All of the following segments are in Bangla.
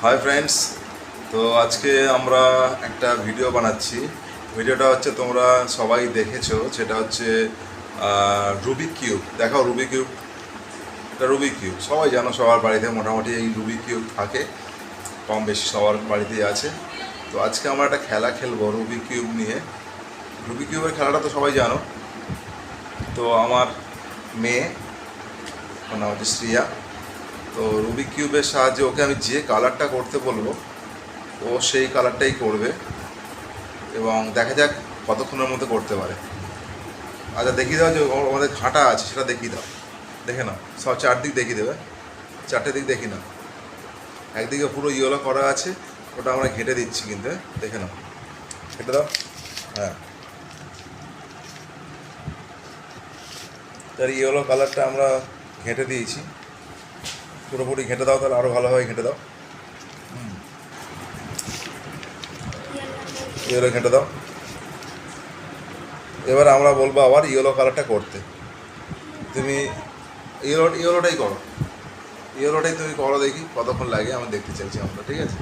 হাই ফ্রেন্ডস, তো আজকে আমরা একটা ভিডিও বানাচ্ছি। ভিডিওটা হচ্ছে তোমরা সবাই দেখেছো, সেটা হচ্ছে রুবিক কিউব। দেখাও রুবিক কিউব। এটা রুবিক কিউব সবাই জানো, সবার বাড়িতে মোটামুটি এই রুবিক কিউব থাকে, কম বেশি সবার বাড়িতেই আছে। তো আজকে আমরা একটা খেলা খেলবো রুবিক কিউব নিয়ে। রুবিক কিউবের খেলাটা তো সবাই জানো। তো আমার মেয়ে, ওর নাম হচ্ছে শ্রিয়া। তো রুবিক কিউবের সাহায্যে ওকে আমি যে কালারটা করতে বলবো ও সেই কালারটাই করবে, এবং দেখা যাক কতক্ষণের মধ্যে করতে পারে। আচ্ছা, দেখিয়ে দাও যে আমাদের ঘাটা আছে সেটা দেখিয়ে দাও। দেখে নাও, সব চারদিক দেখিয়ে দেবে, চারটে দিক দেখি নাও। একদিকে পুরো ইয়েলো করা আছে, ওটা আমরা ঘেঁটে দিচ্ছি কিন্তু, দেখে নাও, ঘেঁটে দাও। হ্যাঁ, তার ইয়েলো কালারটা আমরা ঘেঁটে দিয়েছি, পুরোপুরি ঘেঁটে দাও, তাহলে আরও ভালোভাবে ঘেঁটে দাও। ইয়েলো ঘেঁটে দাও। এবার আমরা বলবো আবার ইয়েলো কালারটা করতে। তুমি ইয়েলোটাই করো, ইয়েলোটাই তুমি করো, দেখি কতক্ষণ লাগে আমি দেখতে চাইছি আমরা। ঠিক আছে,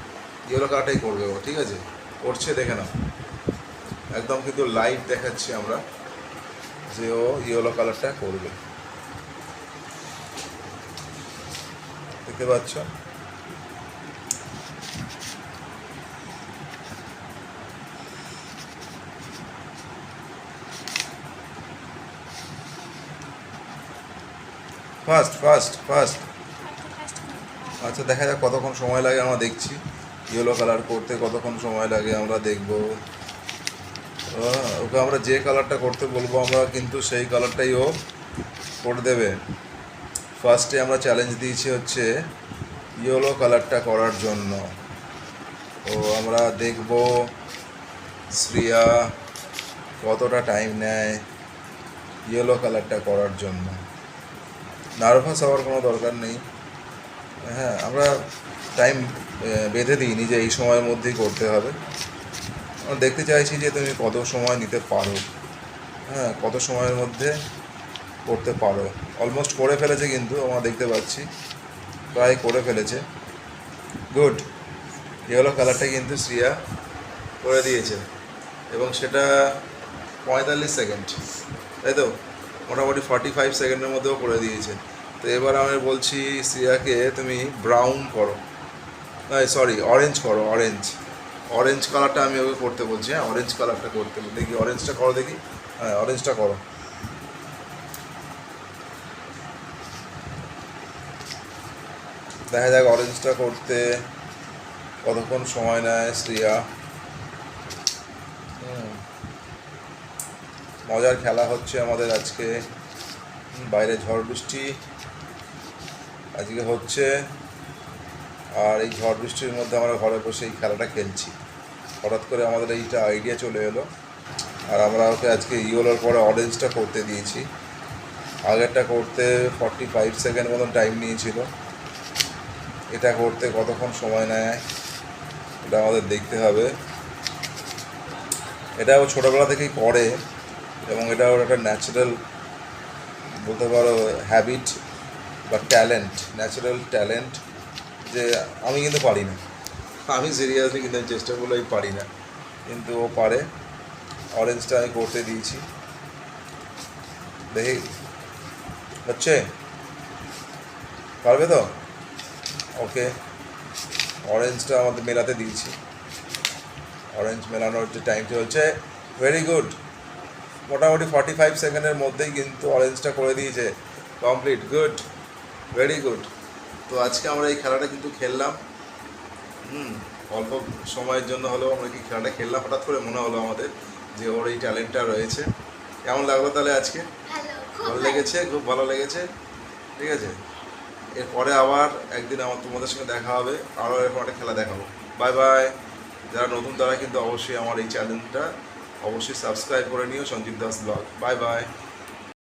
ইয়েলো কালারটাই করবে ও, ঠিক আছে? করছে, দেখে নাও, একদম কিন্তু লাইভ দেখাচ্ছি আমরা যে ও ইয়েলো কালারটা করবে। দেখতে পাচ্ছ? Fast fast fast. আচ্ছা, দেখা যাক কতক্ষণ সময় লাগে, আমরা দেখছি ইয়েলো কালার করতে কতক্ষণ সময় লাগে আমরা দেখব। ওকে আমরা যে কালারটা করতে বলবো আমরা কিন্তু সেই কালারটাই ও করে দেবে। ফার্স্টে আমরা চ্যালেঞ্জ দিয়েছি হচ্ছে ইয়েলো কালারটা করার জন্য। ও আমরা দেখব শ্রিয়া কতটা টাইম নেয় ইয়েলো কালারটা করার জন্য। নার্ভাস হওয়ার কোনো দরকার নেই। হ্যাঁ, আমরা টাইম বেঁধে দিইনি যে এই সময়ের মধ্যেই করতে হবে। আমরা দেখতে চাইছি যে তুমি কত সময় নিতে পারো, হ্যাঁ, কত সময়ের মধ্যে করতে পারো। অলমোস্ট করে ফেলেছে কিন্তু, আমরা দেখতে পাচ্ছি প্রায় করে ফেলেছে। গুড, ইয়েলো কালারটা কিন্তু শ্রিয়া করে দিয়েছে, এবং সেটা 45 সেকেন্ড, তাই তো? মোটামুটি 45 সেকেন্ডের মধ্যেও করে দিয়েছে। তো এবার আমি বলছি শ্রিয়াকে তুমি ব্রাউন করো, সরি অরেঞ্জ করো, অরেঞ্জ কালারটা আমি ওকে করতে বলছি। হ্যাঁ, অরেঞ্জ কালারটা করতে বলছি, দেখি অরেঞ্জটা করো, দেখি। হ্যাঁ, অরেঞ্জটা করো। দেখা যাক অরেঞ্জটা করতে কতক্ষণ সময় নেয় শ্রিয়া। মজার খেলা হচ্ছে আমাদের আজকে। বাইরে ঝড় বৃষ্টি আজকে হচ্ছে, আর এই ঝড় বৃষ্টির মধ্যে আমরা ঘরে বসে এই খেলাটা খেলছি। হঠাৎ করে আমাদের এইটা আইডিয়া চলে এলো, আর আমরা ওকে আজকে ইয়েলোর পরে অরেঞ্জটা করতে দিয়েছি। আগেরটা করতে 45 সেকেন্ড মতন টাইম নিয়েছিল, এটা করতে কতক্ষণ সময় নেয় এটা আমাদের দেখতে হবে। এটা ও ছোটোবেলা থেকেই করে, এবং এটা ওর একটা ন্যাচারাল বলতে পারো হ্যাবিট বা ট্যালেন্ট, ন্যাচারাল ট্যালেন্ট, যে আমি কিন্তু পারি না। আমি সিরিয়াসলি কিন্তু আমি চেষ্টা করলে আমি পারি না, কিন্তু ও পারে। অরেঞ্জটা আমি করতে দিয়েছি, দেখি হচ্ছে, পারবে তো? ওকে, অরেঞ্জটা আমাদের মেলাতে দিয়েছি, অরেঞ্জ মেলানোর যে টাইম চলছে। ভেরি গুড, মোটামুটি 45 সেকেন্ডের মধ্যেই কিন্তু অরেঞ্জটা করে দিয়েছে, কমপ্লিট। Good, very good. তো আজকে আমরা এই খেলাটা কিন্তু খেললাম, অল্প সময়ের জন্য হলেও আমরা কি খেলাটা খেললাম। হঠাৎ করে মনে হলো আমাদের যে ওর এই ট্যালেন্টটা রয়েছে। কেমন লাগলো তাহলে আজকে? ভালো লেগেছে, খুব ভালো লেগেছে। ঠিক আছে, এরপরে আবার একদিন আমার তোমাদের সঙ্গে দেখা হবে, আরও এরকম একটা খেলা দেখাবো। Bye bye. যারা নতুন তারা কিন্তু অবশ্যই আমার এই চ্যানেলটা অবশ্যই সাবস্ক্রাইব করে নিও, Sanjeev Das blog. Bye by.